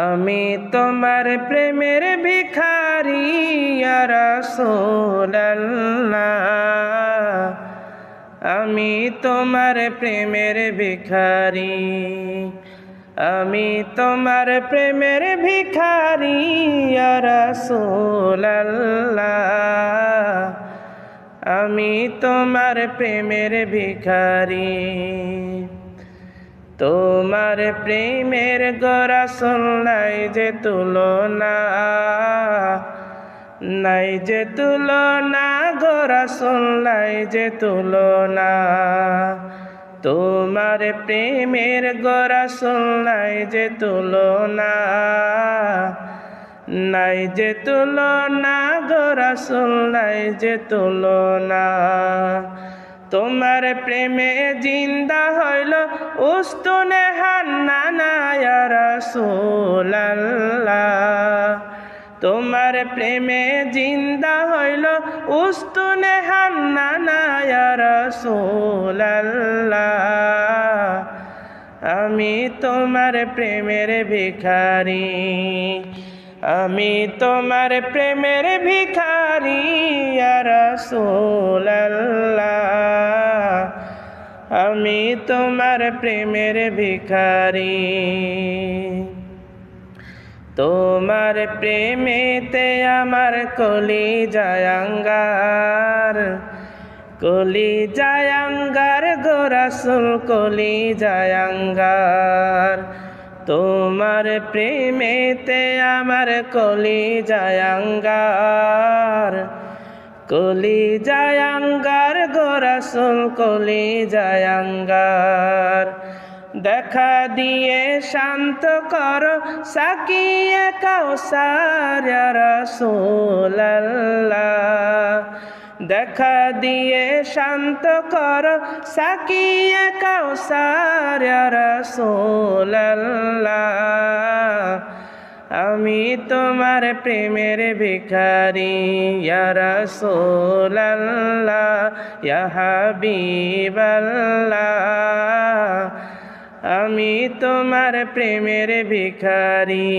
আমি তোমার প্রেমের ভিখারি ইয়া রাসূলুল্লাহ, আমি তোমার প্রেমের ভিখারি, আমি তোমার প্রেমের ভিখারি ইয়া রাসূলুল্লাহ, আমি তোমার প্রেমের ভিখারি। তোমার প্রেমের গো রাসূল নাই যে তুলনা, নাই যে তুলনা গো রাসূল নাই যে তুলনা। তোমার প্রেমের গো রাসূল নাই যে তুলনা, নাই যে তুলনা গো রাসূল নাই যে তুলনা। তোমার প্রেমে জিন্দা হইল উস্তুনে হান্নানা ইয়া রাসূলুল্লাহ, তোমার প্রেমে জিন্দা হইল উস্তুনে হান্নানা ইয়া রাসূলুল্লাহ, আমি তোমার প্রেমের ভিখারি, আমি তোমার প্রেমের ভিখারি ইয়া রাসূলুল্লাহ, আমি তোমার প্রেমের ভিখারি। তোমার প্রেমেতে আমার কলিজায় আঙ্গার, কলিজায় আঙ্গার গো রাসূল কলিজায় আঙ্গার। তোমার প্রেমেতে আমার কলিজায় আঙ্গার, কলিজায় আঙ্গার গো রাসূল কলিজায় আঙ্গার। দেখা দিয়ে শান্ত করো সাকিয়ে কাউসার ইয়া রাসূলুল্লাহ, দেখা দিয়ে শান্ত করো সাকিয়ে কাউসার ইয়া রাসূলুল্লাহ, আমি তোমার প্রেমের ভিখারি ইয়া রাসূলুল্লাহ, ইয়া হাবিবাল্লাহ, আমি তোমার প্রেমের ভিখারি।